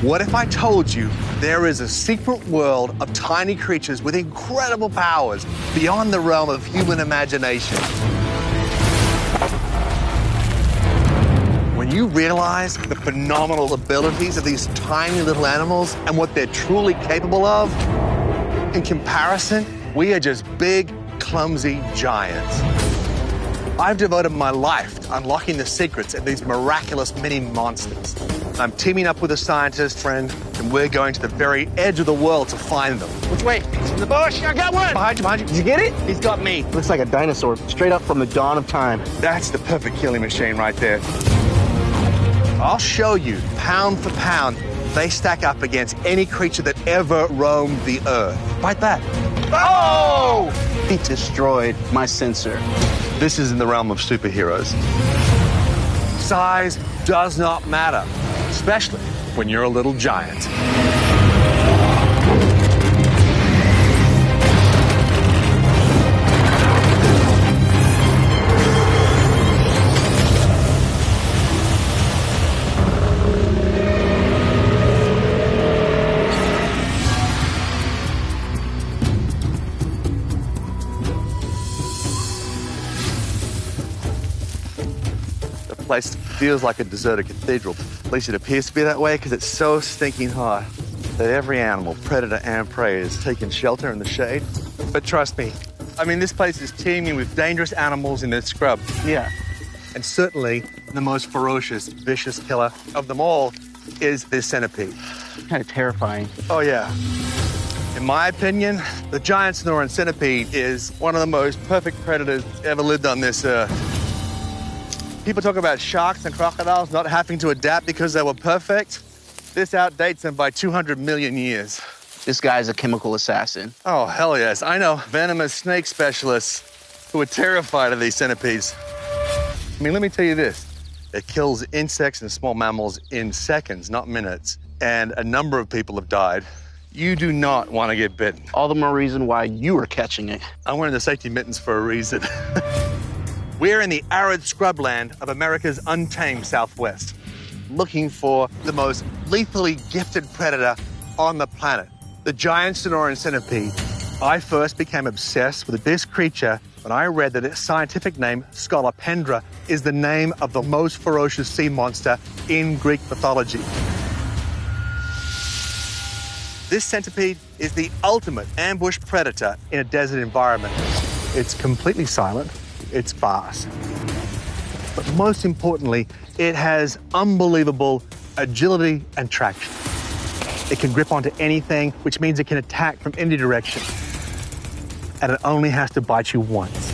What if I told you there is a secret world of tiny creatures with incredible powers beyond the realm of human imagination? When you realize the phenomenal abilities of these tiny little animals and what they're truly capable of, in comparison, we are just big, clumsy giants. I've devoted my life to unlocking the secrets of these miraculous mini monsters. I'm teaming up with a scientist friend, and we're going to the very edge of the world to find them. Which way? It's in the bush. I got one. Behind you, behind you. Did you get it? He's got me. Looks like a dinosaur, straight up from the dawn of time. That's the perfect killing machine right there. I'll show you, pound for pound, they stack up against any creature that ever roamed the earth. Like that. Oh! He destroyed my sensor. This is in the realm of superheroes. Size does not matter, especially when you're a little giant. Place feels like a deserted cathedral. At least it appears to be that way because it's so stinking hot that every animal, predator and prey, is taking shelter in the shade. But trust me, I mean, this place is teeming with dangerous animals in the scrub. Yeah. And certainly the most ferocious, vicious killer of them all is this centipede. Kind of terrifying. Oh, yeah. In my opinion, the giant Sonoran centipede is one of the most perfect predators ever lived on this earth. People talk about sharks and crocodiles not having to adapt because they were perfect. This outdates them by 200 million years. This guy's a chemical assassin. Oh, hell yes. I know venomous snake specialists who are terrified of these centipedes. I mean, let me tell you this. It kills insects and small mammals in seconds, not minutes. And a number of people have died. You do not want to get bitten. All the more reason why you were catching it. I'm wearing the safety mittens for a reason. We're in the arid scrubland of America's untamed Southwest, looking for the most lethally gifted predator on the planet, the giant Sonoran centipede. I first became obsessed with this creature when I read that its scientific name, Scolopendra, is the name of the most ferocious sea monster in Greek mythology. This centipede is the ultimate ambush predator in a desert environment. It's completely silent. It's fast. But most importantly, it has unbelievable agility and traction. It can grip onto anything, which means it can attack from any direction. And it only has to bite you once.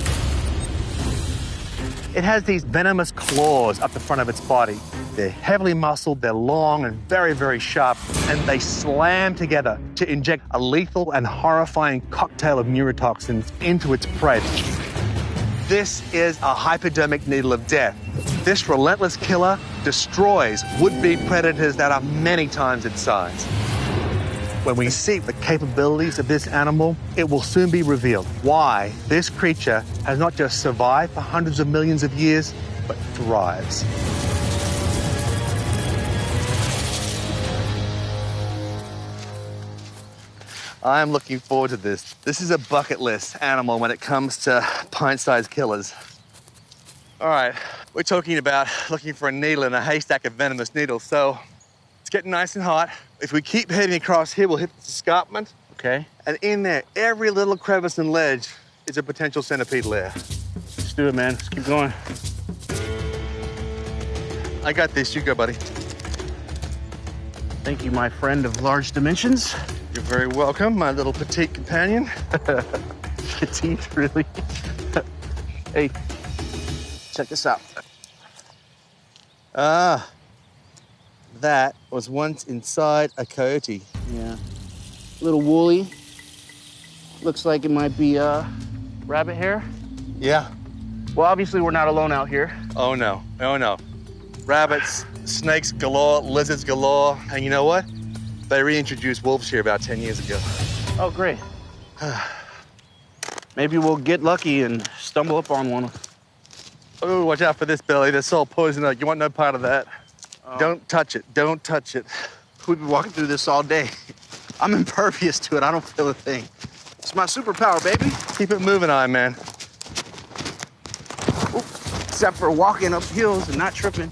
It has these venomous claws up the front of its body. They're heavily muscled, they're long and very, very sharp, and they slam together to inject a lethal and horrifying cocktail of neurotoxins into its prey. This is a hypodermic needle of death. This relentless killer destroys would-be predators that are many times its size. When we see the capabilities of this animal, it will soon be revealed why this creature has not just survived for hundreds of millions of years, but thrives. I'm looking forward to this. This is a bucket list animal when it comes to pint-sized killers. All right, we're talking about looking for a needle in a haystack of venomous needles, so it's getting nice and hot. If we keep heading across here, we'll hit this escarpment. Okay. And in there, every little crevice and ledge is a potential centipede lair. Let's do it, man. Let's keep going. I got this. You go, buddy. Thank you, my friend of large dimensions. You're very welcome, my little petite companion. Petite, really? Hey, check this out. Ah, that was once inside a coyote. Yeah. A little woolly. Looks like it might be rabbit hair. Yeah. Well, obviously we're not alone out here. Oh no, oh no. Rabbits, snakes galore, lizards galore, and you know what? They reintroduced wolves here about 10 years ago. Oh, great. Maybe we'll get lucky and stumble up on one. Oh, watch out for this, Billy. They're so poison oak. You want no part of that. Oh. Don't touch it. Don't touch it. We've been walking through this all day. I'm impervious to it. I don't feel a thing. It's my superpower, baby. Keep it moving, Iron Man. Oop. Except for walking up hills and not tripping.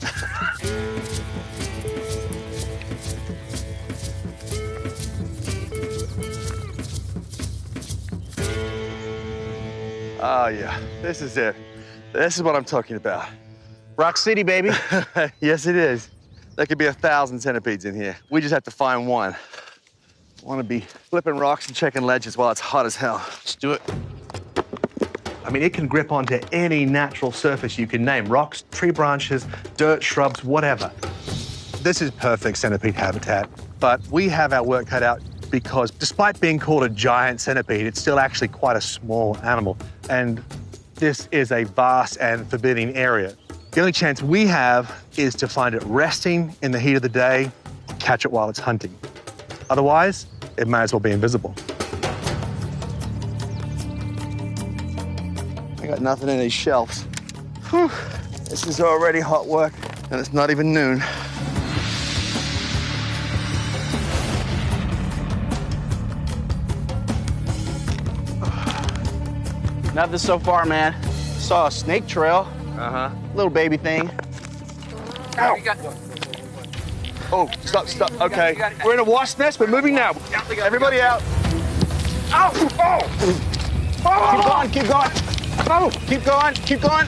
Oh, yeah, this is it. This is what I'm talking about. Rock City, baby. Yes, it is. There could be 1,000 centipedes in here. We just have to find one. I want to be flipping rocks and checking ledges while it's hot as hell. Let's do it. I mean, it can grip onto any natural surface you can name. Rocks, tree branches, dirt, shrubs, whatever. This is perfect centipede habitat, but we have our work cut out because despite being called a giant centipede, it's still actually quite a small animal. And this is a vast and forbidding area. The only chance we have is to find it resting in the heat of the day, catch it while it's hunting. Otherwise, it might as well be invisible. I got nothing in these shelves. Whew. This is already hot work, and it's not even noon. Nothing so far, man. Saw a snake trail. Little baby thing. Ow. Oh, stop. Okay. We're in a wasp nest. We're moving now. Everybody out. Ow! Oh! Keep going. Oh, keep going.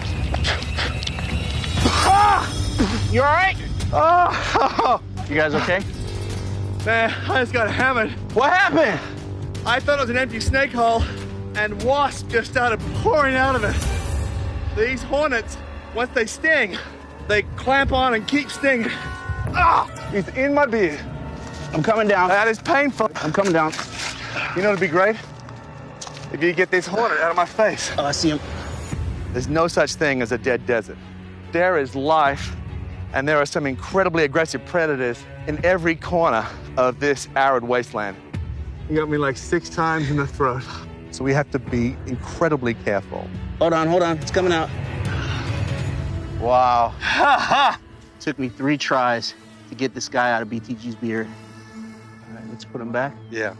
Ah! You all right? Oh! You guys okay? Man, I just got hammered. What happened? I thought it was an empty snake hole, and wasps just started pouring out of it. These hornets, once they sting, they clamp on and keep stinging. Ah! He's in my beard. I'm coming down. That is painful. I'm coming down. You know what'd be great? If you get this hornet out of my face. Oh, I see him. There's no such thing as a dead desert. There is life, and there are some incredibly aggressive predators in every corner of this arid wasteland. You got me like 6 times in the throat. So we have to be incredibly careful. Hold on. It's coming out. Wow. Took me 3 tries to get this guy out of BTG's beard. All right, let's put him back. Yeah.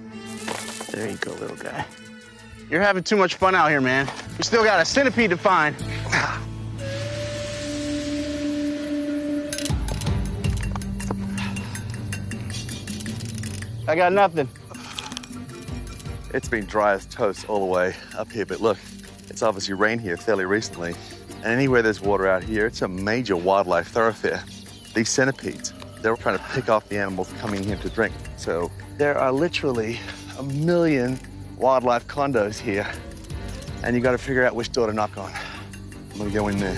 There you go, little guy. You're having too much fun out here, man. We still got a centipede to find. I got nothing. It's been dry as toast all the way up here, but look, it's obviously rained here fairly recently. And anywhere there's water out here, it's a major wildlife thoroughfare. These centipedes, they're trying to pick off the animals coming here to drink. So there are literally 1 million wildlife condos here, and you got to figure out which door to knock on. I'm gonna go in there.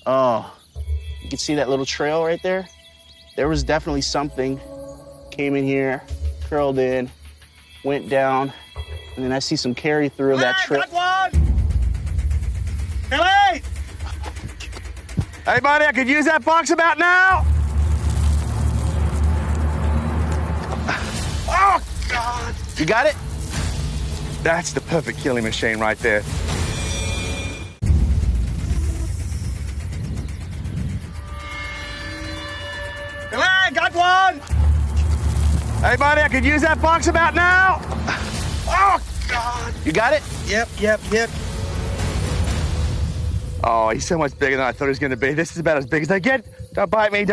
Oh, you can see that little trail right there? There was definitely something came in here, curled in, went down, and then I see some carry through of that trail. Got one! Billy! Hey, buddy, I could use that box about now. Oh, God! You got it? That's the perfect killing machine right there. Billy, got one! Hey, buddy, I could use that box about now. Oh, God! You got it? Yep. Oh, he's so much bigger than I thought he was going to be. This is about as big as they get. Don't bite me.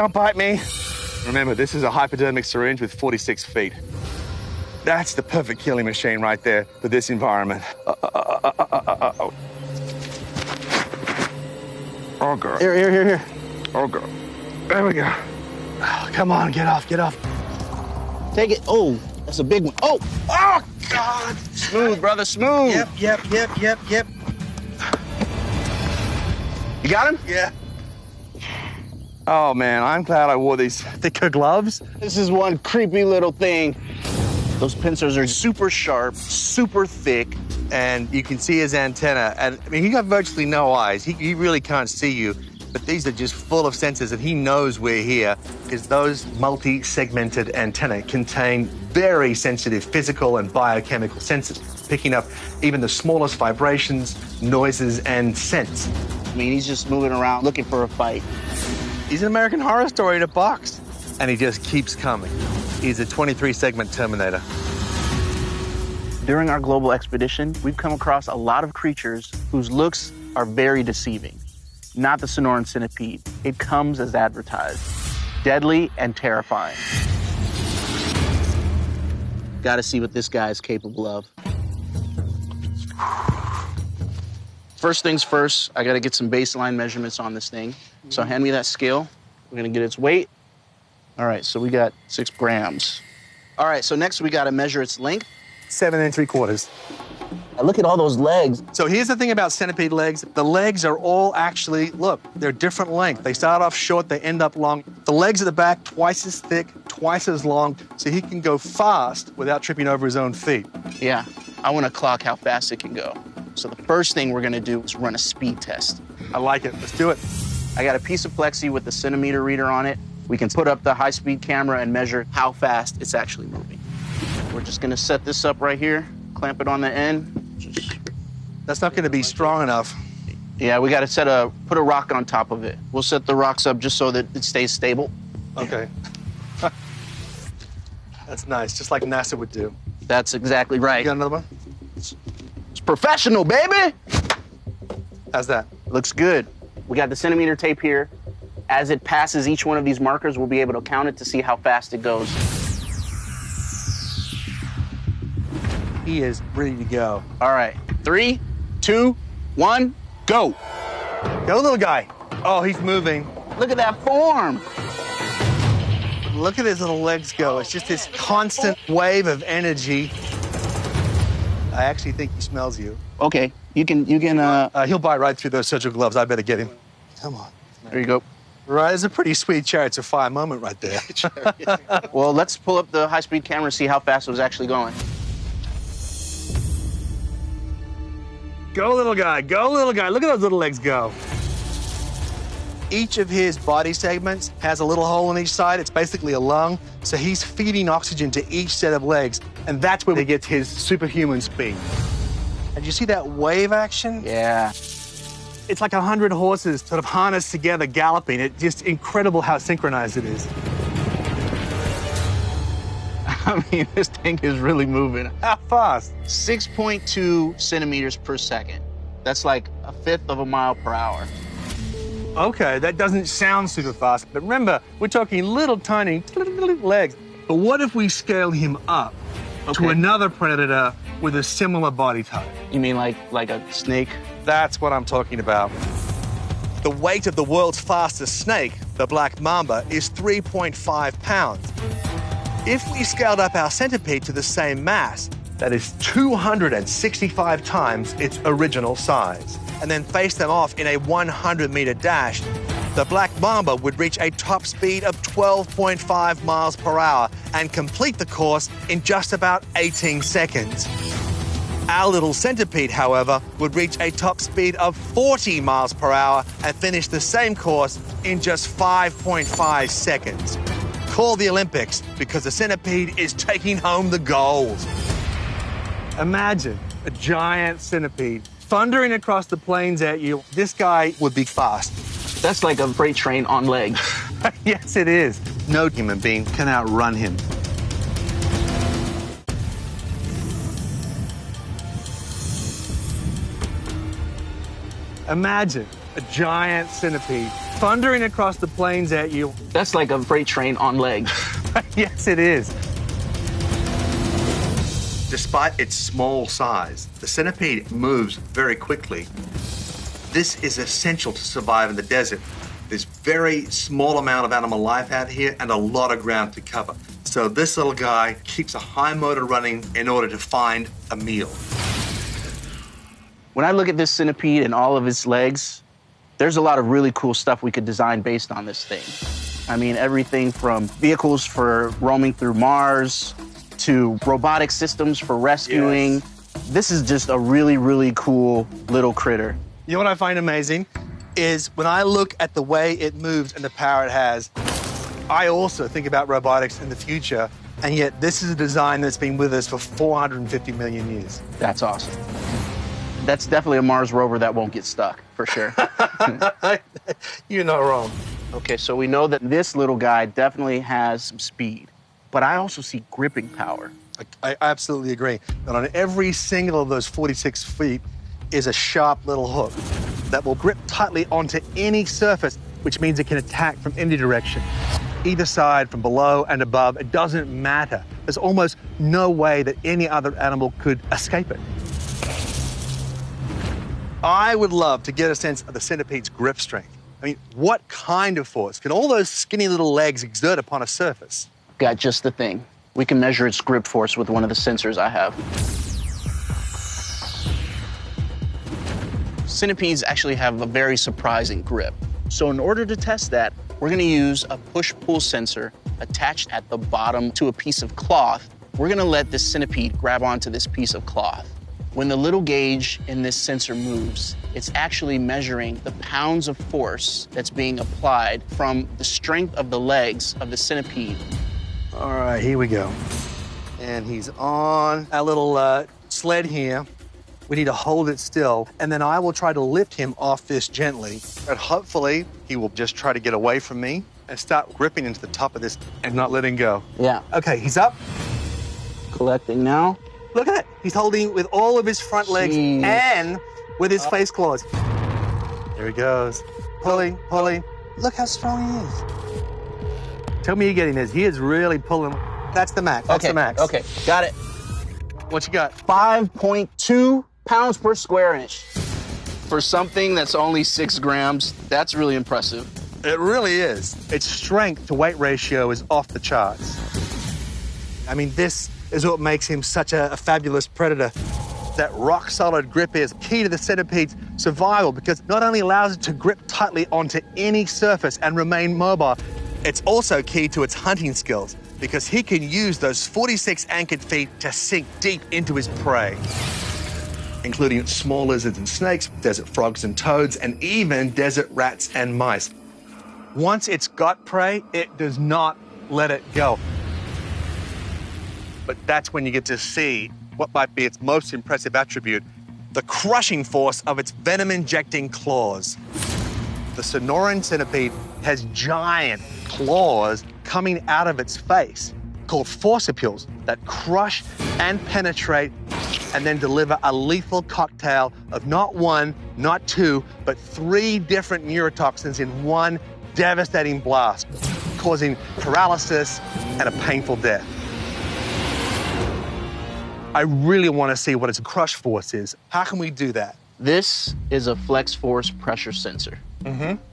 Remember, this is a hypodermic syringe with 46 feet. That's the perfect killing machine right there for this environment. Oh, God. Here. Oh, God. There we go. Oh, come on, get off. Take it. Oh, that's a big one. Oh, God. smooth, brother, smooth. Yep. You got him? Yeah. Oh, man, I'm glad I wore these thicker gloves. This is one creepy little thing. Those pincers are super sharp, super thick, And you can see his antenna. And I mean, he got virtually no eyes. He really can't see you. But these are just full of sensors, and he knows we're here because those multi-segmented antennae contain very sensitive physical and biochemical sensors, picking up even the smallest vibrations, noises, and scents. I mean, he's just moving around looking for a fight. He's an American Horror Story in a box. And he just keeps coming. He's a 23-segment Terminator. During our global expedition, we've come across a lot of creatures whose looks are very deceiving. Not the Sonoran centipede. It comes as advertised. Deadly and terrifying. Gotta see what this guy is capable of. First things first, I gotta get some baseline measurements on this thing. So hand me that scale. We're gonna get its weight. All right, so we got 6 grams. All right, so next we gotta measure its length. 7 3/4. Look at all those legs. So here's the thing about centipede legs. The legs are all actually, look, they're different length. They start off short, they end up long. The legs at the back, twice as thick, twice as long, so he can go fast without tripping over his own feet. Yeah, I wanna clock how fast it can go. So the first thing we're gonna do is run a speed test. I like it, let's do it. I got a piece of plexi with the centimeter reader on it. We can put up the high-speed camera and measure how fast it's actually moving. We're just gonna set this up right here, clamp it on the end. That's not gonna be strong enough. Yeah, we gotta put a rock on top of it. We'll set the rocks up just so that it stays stable. Okay. That's nice, just like NASA would do. That's exactly right. You got another one? It's professional, baby! How's that? Looks good. We got the centimeter tape here. As it passes each one of these markers, we'll be able to count it to see how fast it goes. He is ready to go. All right, 3, 2, 1, go. Go, little guy. Oh, he's moving. Look at that form. Look at his little legs go. It's just this constant wave of energy. I actually think he smells you. Okay, you can. He'll bite right through those surgical gloves. I better get him. Come on. There you go. Right, it's a pretty sweet Chariots of Fire moment right there. Well, let's pull up the high-speed camera and see how fast it was actually going. Go, little guy. Go, little guy. Look at those little legs go. Each of his body segments has a little hole in each side. It's basically a lung. So he's feeding oxygen to each set of legs, and that's where he gets his superhuman speed. And you see that wave action? Yeah. It's like 100 horses sort of harnessed together, galloping. It's just incredible how synchronized it is. I mean, this thing is really moving. How fast? 6.2 centimeters per second. That's like 1/5 of a mile per hour. Okay, that doesn't sound super fast, but remember, we're talking little tiny legs. But what if we scale him up to another predator with a similar body type? You mean like a snake? That's what I'm talking about. The weight of the world's fastest snake, the black mamba, is 3.5 pounds. If we scaled up our centipede to the same mass, that is 265 times its original size, and then face them off in a 100-meter dash, the black mamba would reach a top speed of 12.5 miles per hour and complete the course in just about 18 seconds. Our little centipede, however, would reach a top speed of 40 miles per hour and finish the same course in just 5.5 seconds. Call the Olympics, because the centipede is taking home the gold. Imagine a giant centipede thundering across the plains at you. This guy would be fast. That's like a freight train on legs. Yes, it is. No human being can outrun him. Imagine a giant centipede thundering across the plains at you. That's like a freight train on legs. Yes, it is. Despite its small size, the centipede moves very quickly. This is essential to survive in the desert. There's very small amount of animal life out here and a lot of ground to cover. So this little guy keeps a high motor running in order to find a meal. When I look at this centipede and all of its legs, there's a lot of really cool stuff we could design based on this thing. I mean, everything from vehicles for roaming through Mars to robotic systems for rescuing. Yes. This is just a really, really cool little critter. You know what I find amazing is when I look at the way it moves and the power it has, I also think about robotics in the future, and yet this is a design that's been with us for 450 million years. That's awesome. That's definitely a Mars rover that won't get stuck, for sure. You're not wrong. Okay, so we know that this little guy definitely has some speed, but I also see gripping power. I absolutely agree. And on every single of those 46 feet is a sharp little hook that will grip tightly onto any surface, which means it can attack from any direction. Either side, from below and above, it doesn't matter. There's almost no way that any other animal could escape it. I would love to get a sense of the centipede's grip strength. I mean, what kind of force can all those skinny little legs exert upon a surface? Got just the thing. We can measure its grip force with one of the sensors I have. Centipedes actually have a very surprising grip. So in order to test that, we're gonna use a push-pull sensor attached at the bottom to a piece of cloth. We're gonna let this centipede grab onto this piece of cloth. When the little gauge in this sensor moves, it's actually measuring the pounds of force that's being applied from the strength of the legs of the centipede. All right, here we go. And he's on our little sled here. We need to hold it still, and then I will try to lift him off this gently, and hopefully he will just try to get away from me and start gripping into the top of this and not letting go. Yeah. Okay, he's up. Collecting now. Look at that. He's holding with all of his front legs and with his face claws. There he goes. Pulling, pulling. Look how strong he is. Tell me you're getting this. He is really pulling. That's the max. That's the max. Okay, got it. What you got? 5.2 pounds per square inch. For something that's only 6 grams, that's really impressive. It really is. Its strength to weight ratio is off the charts. I mean, this is what makes him such a fabulous predator. That rock-solid grip is key to the centipede's survival because it not only allows it to grip tightly onto any surface and remain mobile, it's also key to its hunting skills because he can use those 46 anchored feet to sink deep into his prey, including small lizards and snakes, desert frogs and toads, and even desert rats and mice. Once it's got prey, it does not let it go. But that's when you get to see what might be its most impressive attribute, the crushing force of its venom-injecting claws. The Sonoran centipede has giant claws coming out of its face called forcipules that crush and penetrate and then deliver a lethal cocktail of not 1, not 2, but 3 different neurotoxins in one devastating blast, causing paralysis and a painful death. I really want to see what its crush force is. How can we do that? This is a flex force pressure sensor.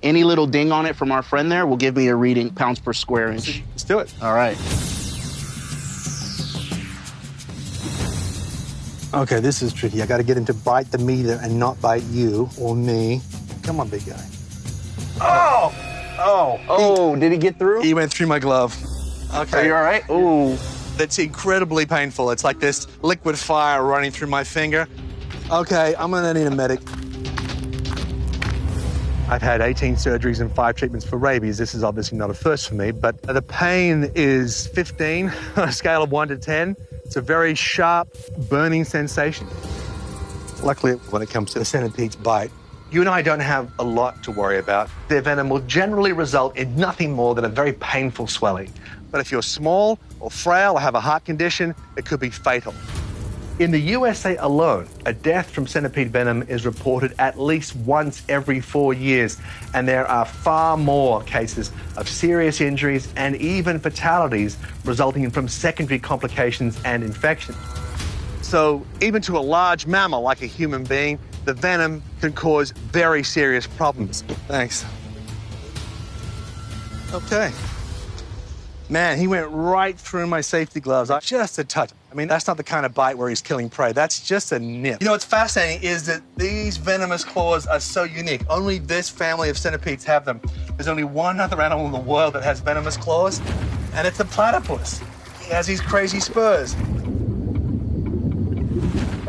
Any little ding on it from our friend there will give me a reading pounds per square inch. Let's do it. All right. Okay, this is tricky. I got to get him to bite the meter and not bite you or me. Come on, big guy. Oh! Oh! Oh, did he get through? He went through my glove. Okay. Are you all right? Oh. That's incredibly painful. It's like this liquid fire running through my finger. Okay, I'm gonna need a medic. I've had 18 surgeries and 5 treatments for rabies. This is obviously not a first for me, but the pain is 15 on a scale of 1 to 10. It's a very sharp, burning sensation. Luckily, when it comes to the centipede's bite, you and I don't have a lot to worry about. Their venom will generally result in nothing more than a very painful swelling. But if you're small or frail or have a heart condition, it could be fatal. In the USA alone, a death from centipede venom is reported at least once every 4 years, and there are far more cases of serious injuries and even fatalities resulting from secondary complications and infections. So even to a large mammal like a human being, the venom can cause very serious problems. Thanks. Okay. Man, he went right through my safety gloves. Just a touch. I mean, that's not the kind of bite where he's killing prey. That's just a nip. You know what's fascinating is that these venomous claws are so unique. Only this family of centipedes have them. There's only one other animal in the world that has venomous claws, and it's a platypus. He has these crazy spurs.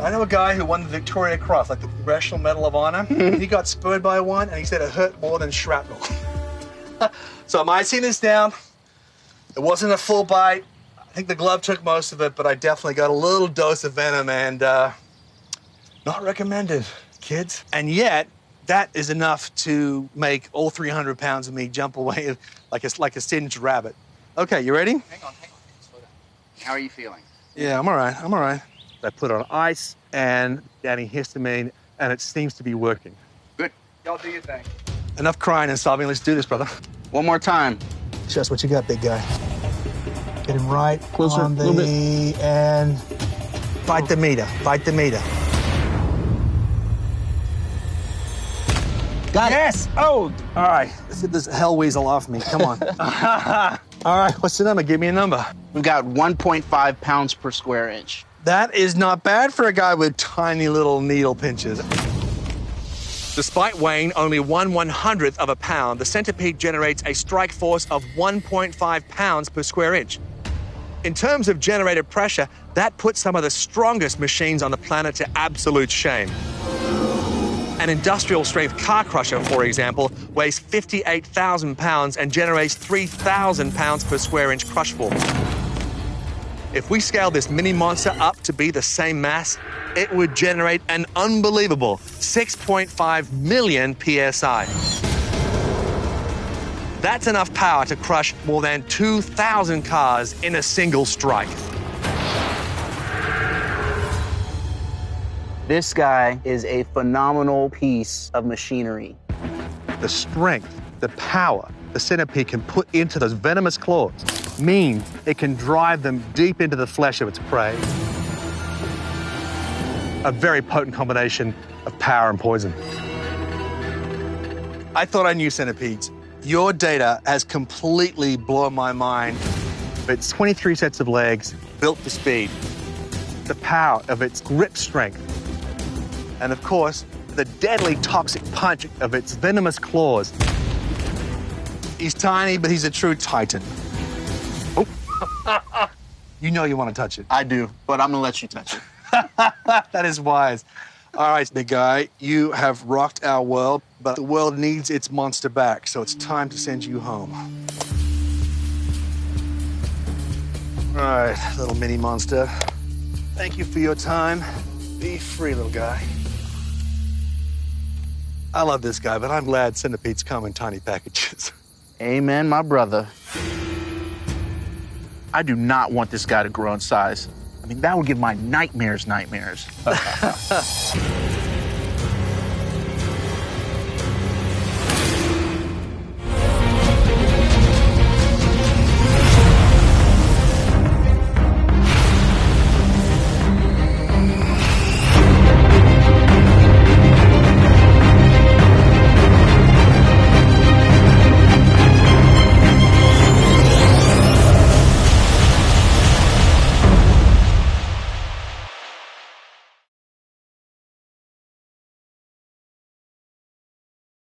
I know a guy who won the Victoria Cross, like the Congressional Medal of Honor. He got spurred by one, and he said it hurt more than shrapnel. So I'm icing this down. It wasn't a full bite. I think the glove took most of it, but I definitely got a little dose of venom, and Not recommended, kids. And yet, that is enough to make all 300 pounds of me jump away like a singed rabbit. Okay, you ready? Hang on. Slow down. How are you feeling? Yeah, I'm all right. I put on ice and antihistamine, and it seems to be working. Good. Y'all do your thing. Enough crying and sobbing. Let's do this, brother. One more time. Show us what you got, big guy. Get him right Closer, on a little the... and... Fight the meter. Got it. Yes! Oh! All right. Let's get this hell weasel off me. Come on. All right, what's the number? Give me a number. We've got 1.5 pounds per square inch. That is not bad for a guy with tiny little needle pinches. Despite weighing only 1/100th of a pound, the centipede generates a strike force of 1.5 pounds per square inch. In terms of generated pressure, that puts some of the strongest machines on the planet to absolute shame. An industrial-strength car crusher, for example, weighs 58,000 pounds and generates 3,000 pounds per square inch crush force. If we scale this mini monster up to be the same mass, it would generate an unbelievable 6.5 million PSI. That's enough power to crush more than 2,000 cars in a single strike. This guy is a phenomenal piece of machinery. The strength, the power the centipede can put into those venomous claws means it can drive them deep into the flesh of its prey. A very potent combination of power and poison. I thought I knew centipedes. Your data has completely blown my mind. It's 23 sets of legs, built for speed. The power of its grip strength. And of course, the deadly toxic punch of its venomous claws. He's tiny, but he's a true titan. Oh. You know you want to touch it. I do, but I'm gonna let you touch it. That is wise. All right, big guy, you have rocked our world, but the world needs its monster back, so it's time to send you home. All right, little mini monster. Thank you for your time. Be free, little guy. I love this guy, but I'm glad centipedes come in tiny packages. Amen, my brother. I do not want this guy to grow in size. I mean, that would give my nightmares.